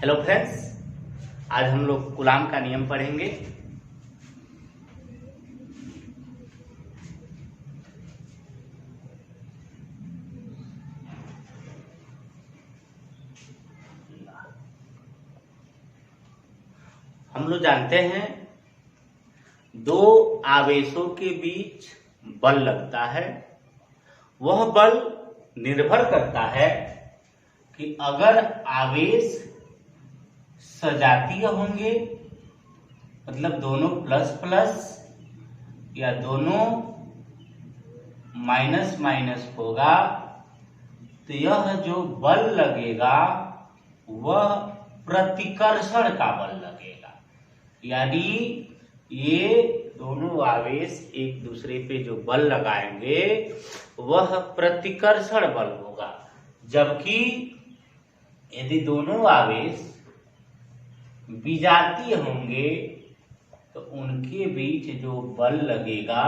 Hello friends, आज हम लोग कूलाम का नियम पढ़ेंगे। हम लोग जानते हैं दो आवेशों के बीच बल लगता है। वह बल निर्भर करता है कि अगर आवेश सजातीय होंगे, मतलब दोनों प्लस प्लस या दोनों माइनस माइनस होगा, तो यह जो बल लगेगा वह प्रतिकर्षण का बल लगेगा। यानी ये दोनों आवेश एक दूसरे पे जो बल लगाएंगे वह प्रतिकर्षण बल होगा। जबकि यदि दोनों आवेश विजातीय होंगे तो उनके बीच जो बल लगेगा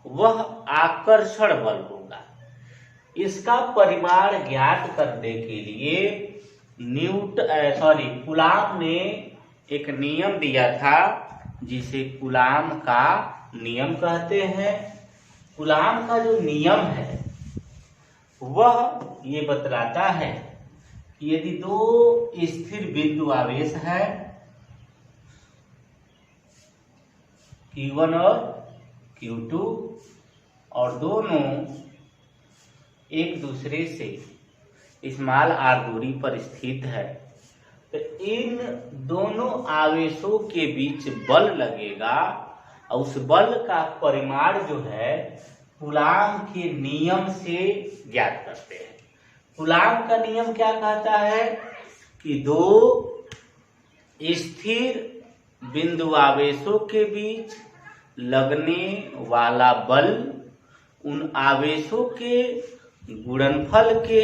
वह आकर्षण बल होगा। इसका परिमाण ज्ञात करने के लिए कूलाम ने एक नियम दिया था जिसे कूलाम का नियम कहते हैं। कूलाम का जो नियम है वह ये बतलाता है कि यदि दो स्थिर बिंदु आवेश है Q1 और Q2 और दोनों एक दूसरे से स्मॉल r दूरी पर स्थित है, तो इन दोनों आवेशों के बीच बल लगेगा और उस बल का परिमाण जो है कूलाम के नियम से ज्ञात करते हैं। कूलाम का नियम क्या कहता है कि दो स्थिर बिंदु आवेशों के बीच लगने वाला बल उन आवेशों के गुणनफल के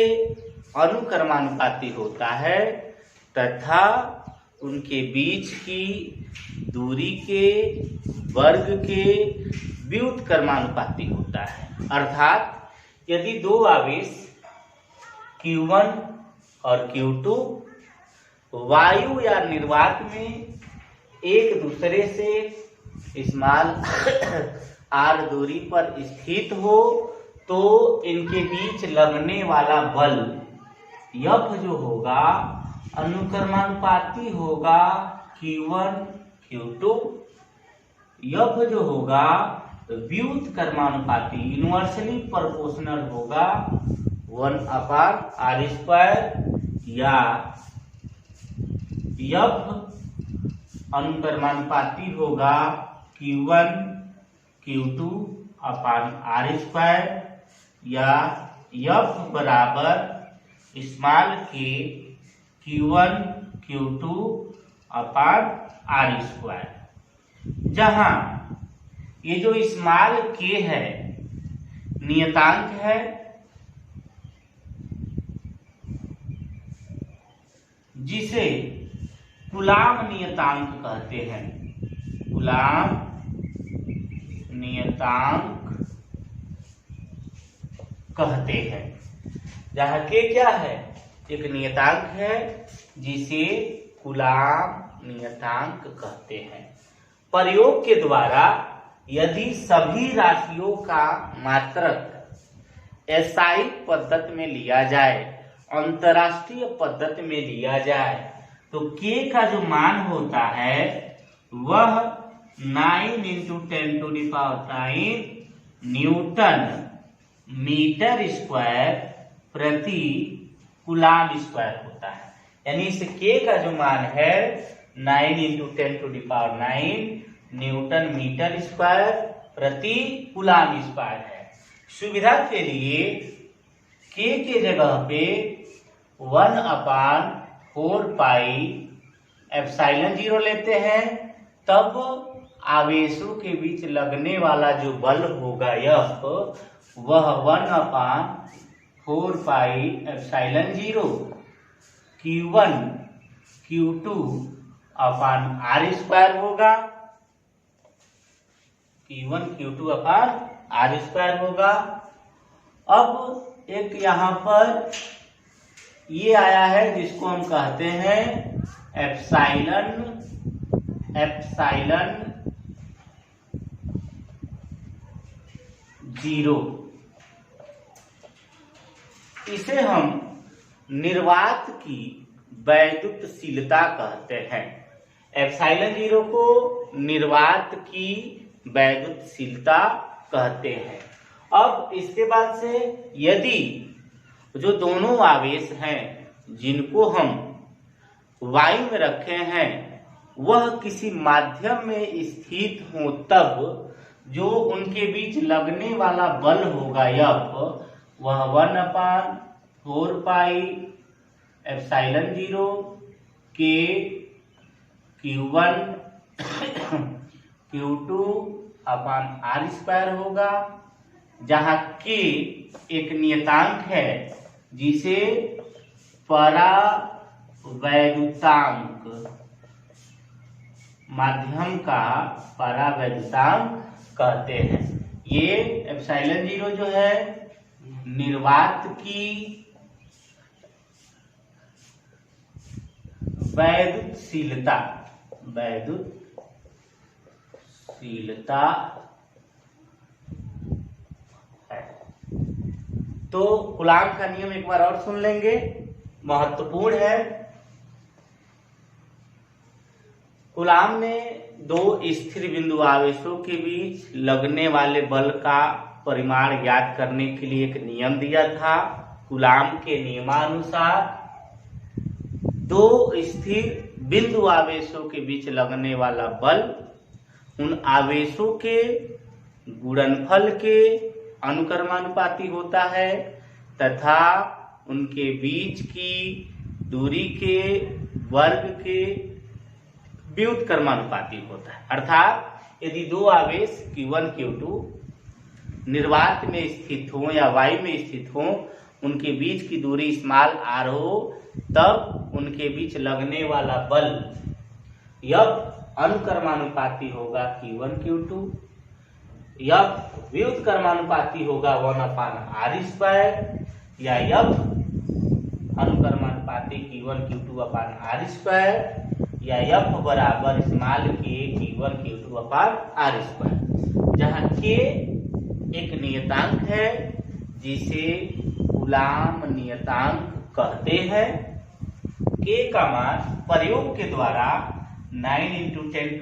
अनुक्रमानुपाती होता है तथा उनके बीच की दूरी के वर्ग के व्युत्क्रमानुपाती होता है। अर्थात यदि दो आवेश Q1 और Q2 वायु या निर्वात में एक दूसरे से स्मॉल r दूरी पर स्थित हो तो इनके बीच लगने वाला बल F जो होगा अनुक्रमानुपाती होगा Q1 Q2। F जो होगा व्युत्क्रमानुपाती यूनिवर्सली प्रोपोर्शनल होगा 1/r² या F अनुक्रमानुपाती होगा Q1 Q2/r² या F बराबर स्मॉल k Q1 Q2/r²। जहां ये जो स्मॉल k है नियतांक है, जिसे कूलाम नियतांक कहते हैं। कूलाम नियतांक कहते हैं। जहां के क्या है, एक नियतांक है जिसे कूलाम नियतांक कहते हैं। प्रयोग के द्वारा यदि सभी राशियों का मात्रक SI पद्धति में लिया जाए, अंतरराष्ट्रीय पद्धति में लिया जाए, तो k का जो मान होता है वह 9 × 10⁹ न्यूटन मीटर स्क्वायर प्रति कूलाम स्क्वायर होता है। यानी इस k का जो मान है 9 × 10⁹ न्यूटन मीटर स्क्वायर प्रति कूलाम स्क्वायर है। सुविधा के लिए k के जगह पे 1/4πε0 लेते हैं, तब आवेशों के बीच लगने वाला जो बल होगा F वह 1/4πε0 Q1 Q2/r² होगा। Q1 Q2/r² होगा। अब एक यहाँ पर ये आया है जिसको हम कहते हैं एप्साइलन जीरो। इसे हम निर्वात की वैद्युतशीलता कहते हैं। एप्साइलन जीरो को निर्वात की वैद्युतशीलता कहते हैं। अब इसके बाद से यदि जो दोनों आवेश हैं जिनको हम वायु में रखे हैं वह किसी माध्यम में स्थित हो, तब जो उनके बीच लगने वाला बल होगा F, वह 1/4 पाई एप्सिलॉन जीरो के Q1 Q2 अपान R स्क्वायर होगा, जहां K एक नियतांक है जिसे परावैद्युतांक, माध्यम का परावैद्युतांक कहते हैं। ये एप्सिलॉन जीरो जो है निर्वात की वैद्युतशीलता है। तो कूलाम का नियम एक बार और सुन लेंगे, महत्वपूर्ण है। कूलाम ने दो स्थिर बिंदु आवेशों के बीच लगने वाले बल का परिमाण ज्ञात करने के लिए एक नियम दिया था। कूलाम के नियमानुसार दो स्थिर बिंदु आवेशों के बीच लगने वाला बल उन आवेशों के गुणनफल के अनुक्रमानुपाती होता है तथा उनके बीच की दूरी के वर्ग के व्युत्क्रमानुपाती होता है। अर्थात यदि दो आवेश Q1 Q2 निर्वात में स्थित हो या वायु में स्थित हो, उनके बीच की दूरी स्मॉल r हो, तब उनके बीच लगने वाला बल F अनुक्रमानुपाती होगा Q1 Q2, F व्युत्क्रमानुपाती होगा 1/r स्क्वायर, या F अनुक्रमानुपाती Q1 Q2 अपान R स्क्वायर, या F बराबर स्मॉल k Q1 Q2 अपान R स्क्वायर, जहाँ k एक नियतांक है जिसे कूलाम नियतांक कहते हैं। k का मान प्रयोग के द्वारा 9 × 10⁹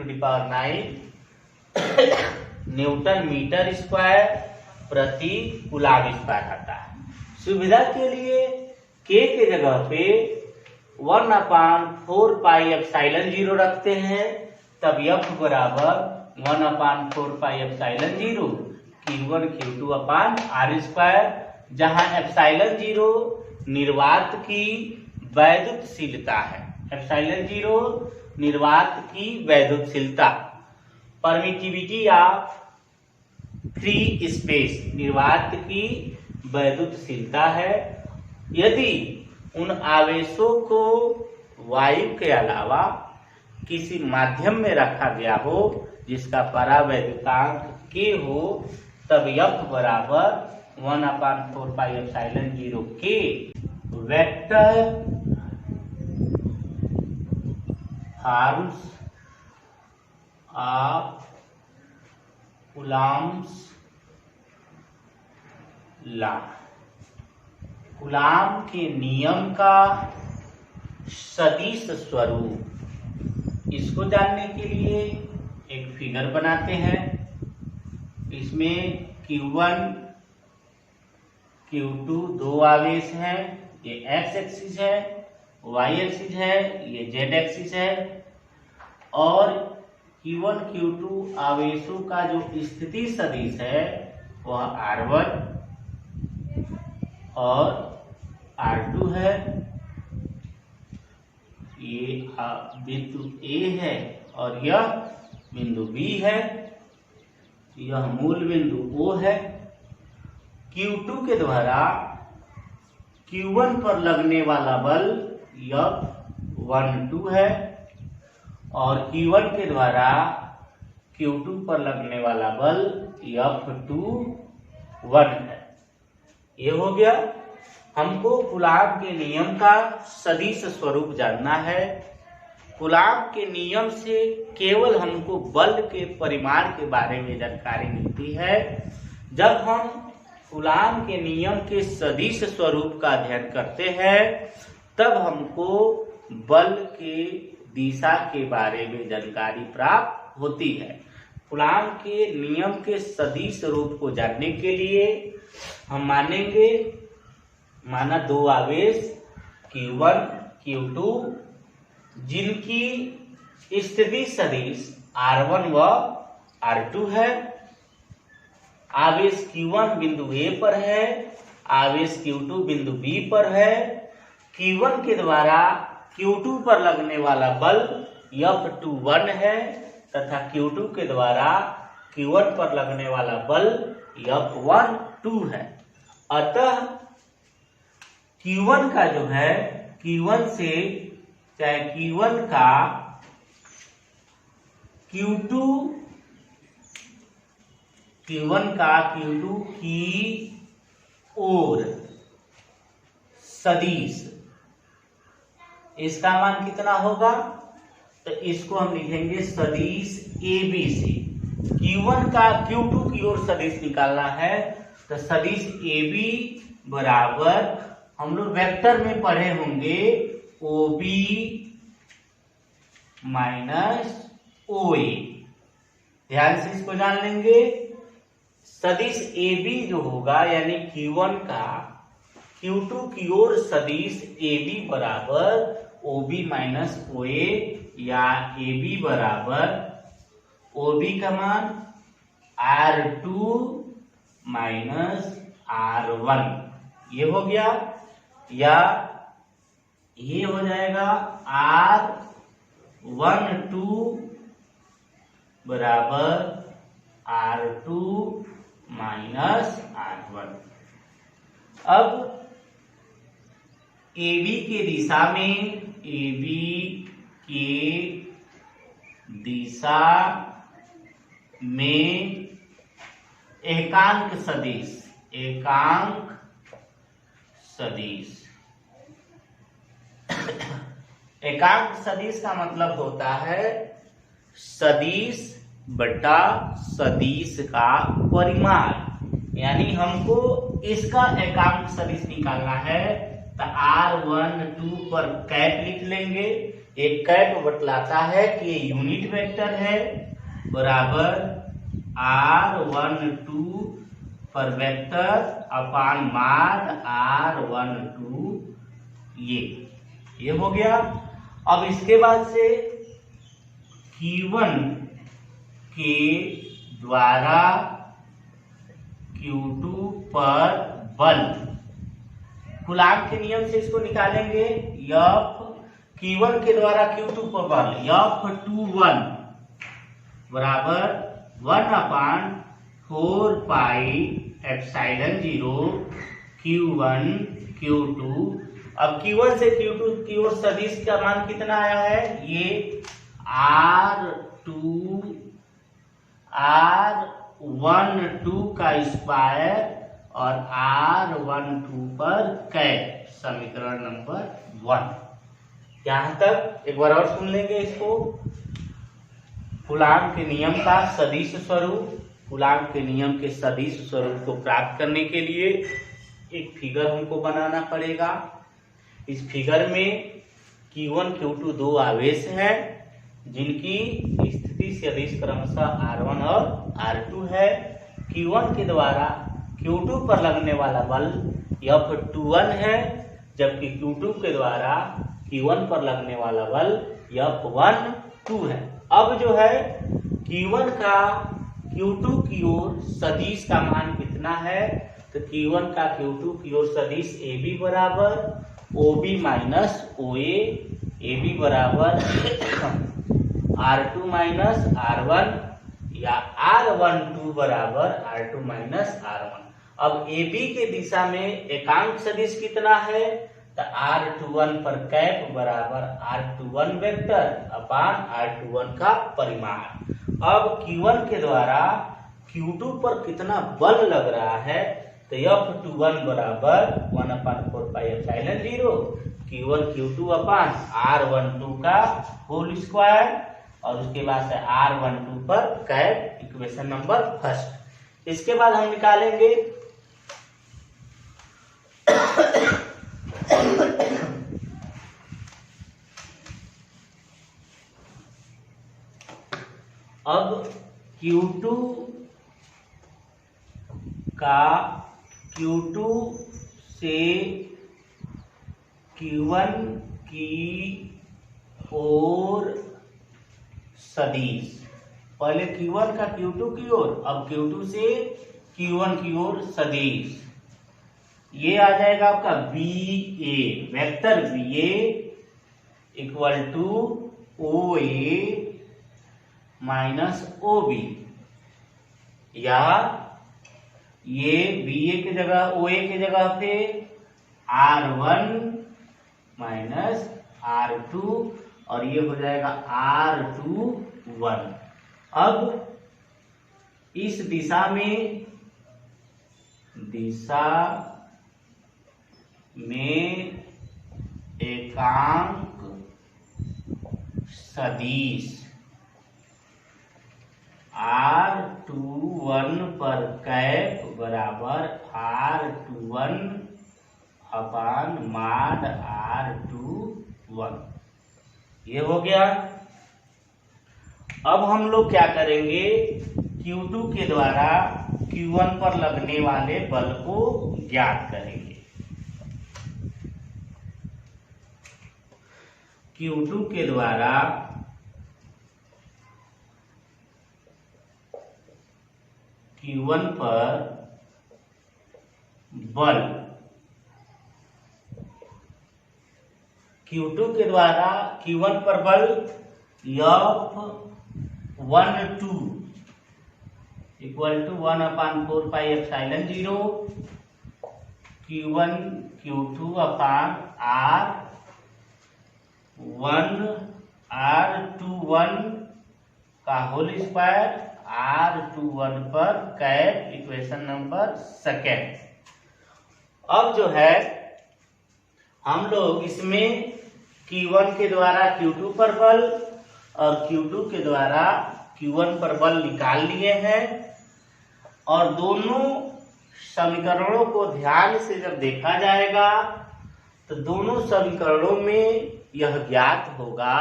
न्यूटन मीटर स्क्वायर प्रति कूलाम स्क्वायर आता है। सुविधा के लिए k के जगह पे 1/4 पाई एप्सिलॉन जीरो रखते हैं, तब F बराबर 1/4 pi epsilon zero Q1 Q2 अपान R स्क्वायर, जहां एप्सिलॉन जीरो निर्वात की वैद्युतशीलता है। एप्सिलॉन जीरो निर्वात की वैद्युतशीलता, परमिटिविटी ऑफ फ्री स्पेस निर्वात की वैद्युतशीलता है। यदि उन आवेशों को वायु के अलावा किसी माध्यम में रखा गया हो जिसका परावैद्युतांक k हो, तब F बराबर 1/4 pi epsilon zero k vector forms of coulombs law, coulomb के नियम का सदिश स्वरूप। इसको जानने के लिए एक फिगर बनाते हैं। इसमें Q1 Q2 दो आवेश हैं, ये x एक्सिस है, y एक्सिस है, ये z एक्सिस है, और Q1 Q2 आवेशों का जो स्थिति सदिश है वह R1 और R2 है। ये बिंदु A है और यह बिंदु B है, यह मूल बिंदु O है। Q2 के द्वारा Q1 पर लगने वाला बल F12 है और Q1 के द्वारा Q2 पर लगने वाला बल F21 है। ये हो गया। हमको कूलाम के नियम का सदिश स्वरूप जानना है। कूलाम के नियम से केवल हमको बल के परिमाण के बारे में जानकारी मिलती है। जब हम कूलाम के नियम के सदिश स्वरूप का अध्ययन करते हैं तब हमको बल के दिशा के बारे में जानकारी प्राप्त होती है। कूलाम के नियम के सदिश रूप को जानने के लिए हम माना दो आवेश Q1 Q2 जिनकी स्थिति सदिश R1 व R2 है। आवेश Q1 बिंदु A पर है, आवेश Q2 बिंदु B पर है। Q1 के द्वारा Q2 पर लगने वाला बल F21 है तथा Q2 के द्वारा Q1 पर लगने वाला बल F12 है। अतः Q1 का जो है Q1 से चाहे Q1 का Q2 की ओर सदिश इसका मान कितना होगा? तो इसको हम लिखेंगे सदिश ABC। Q1 का Q2 की ओर सदिश निकालना है तो सदिश AB बराबर हम लोग वेक्टर में पढ़े होंगे OB माइनस OA। ध्यान से इसको जान लेंगे। सदिश AB जो होगा यानी Q1 का Q2 की ओर सदिश AB बराबर OB माइनस OA या AB बराबर OB का मान R2 माइनस R1 ये हो गया, या ये हो जाएगा R12 बराबर R2 माइनस R1। अब AB के दिशा में एकांक सदिश का मतलब होता है सदिश बटा सदिश का परिमाण। यानी हमको इसका एकांक सदिश निकालना है तो R12 पर कैप लिख लेंगे। एक कैप बतलाता है कि ये यूनिट वेक्टर है बराबर R12 पर वेक्टर अपान मान R12 ये हो गया। अब इसके बाद से Q1 के द्वारा Q2 पर बल, कूलाम के नियम से इसको निकालेंगे। Q1 के द्वारा Q2 पर बल F21 बराबर 1/4 पाई एप्सिलॉन 0 Q1 Q2। अब Q1 से Q2 की ओर सदिश का मान कितना आया है? ये R12 का स्क्वायर और R12 पर कैप, समीकरण नंबर 1। यहां तक एक बार और सुन लेंगे इसको। कूलाम के नियम का सदिश स्वरूप। कूलाम के नियम के सदिश स्वरूप को प्राप्त करने के लिए एक फिगर हमको बनाना पड़ेगा। इस फिगर में Q1 Q2 दो आवेश हैं जिनकी स्थिति सदिश क्रमशः R1 और R2 है। Q1 के द्वारा Q2 पर लगने वाला बल F21 है, जबकि Q2 के द्वारा Q1 पर लगने वाला बल F12 है। अब जो है Q1 का Q2 की ओर सदिश का मान कितना है? तो Q1 का Q2 की ओर सदिश AB बराबर OB माइनस OA, AB बराबर R2 माइनस R1 या R12 बराबर R2 माइनस R1। अब AB के दिशा में एकांक सदिश कितना है? तो R21 पर कैप बराबर R21 वेक्टर अपान R21 का परिमाण। अब Q1 के द्वारा Q2 पर कितना बल लग रहा है तो F21 बराबर 1/4πε0 Q1 Q2 अपान R12 का होल स्क्वायर और उसके बाद से R12 पर कैप, इक्वेशन नंबर फर्स्ट। इसके बाद हम निकालेंगे अब Q2 का Q2 से Q1 की ओर सदिश, पहले Q1 का Q2 की ओर, अब Q2 से Q1 की ओर सदिश, ये आ जाएगा आपका VA, vector VA equal to OA minus OB, या ये BA की जगह OA की जगह पे R1 माइनस R2 और ये हो जाएगा R21। अब इस दिशा में एकांक सदिश R21 पर कैप बराबर R21 अपान माड R21, ये हो गया। अब हम लोग क्या करेंगे, Q2 के द्वारा Q1 पर लगने वाले बल को ज्ञात करेंगे। Q2 के द्वारा Q1 पर बल, Q2 के द्वारा Q1 पर बल F12 equal to 1/4πε0 Q1 Q2 upon R21 का होल स्क्वायर R21 पर कैप, इक्वेशन नंबर सेकेंड। अब जो है हम लोग इसमें Q1 के द्वारा Q2 पर बल और Q2 के द्वारा Q1 पर बल निकाल लिए हैं, और दोनों समीकरणों को ध्यान से जब देखा जाएगा तो दोनों समीकरणों में यह ज्ञात होगा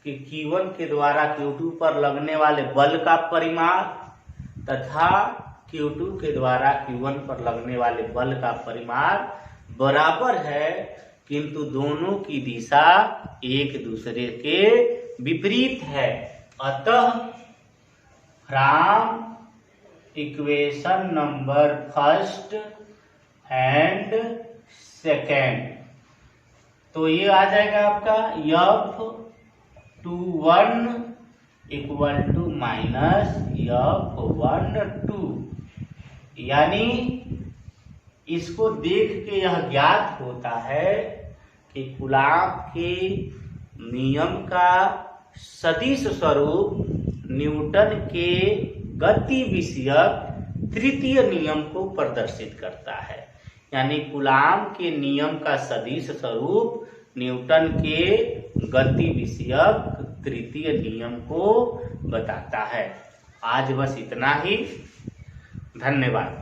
कि Q1 के द्वारा Q2 पर लगने वाले बल का परिमाण तथा Q2 के द्वारा Q1 पर लगने वाले बल का परिमाण बराबर है, किंतु दोनों की दिशा एक दूसरे के विपरीत है। अतः from equation number first and second, तो ये आ जाएगा आपका F21 equal to minus F12, यानी इसको देख के यह ज्ञात होता है कि कूलॉम के नियम का सदिश स्वरूप न्यूटन के गति विषयक तृतीय नियम को प्रदर्शित करता है। यानी कूलॉम के नियम का सदिश स्वरूप न्यूटन के गति विषयक तृतीय नियम को बताता है। आज बस इतना ही, धन्यवाद।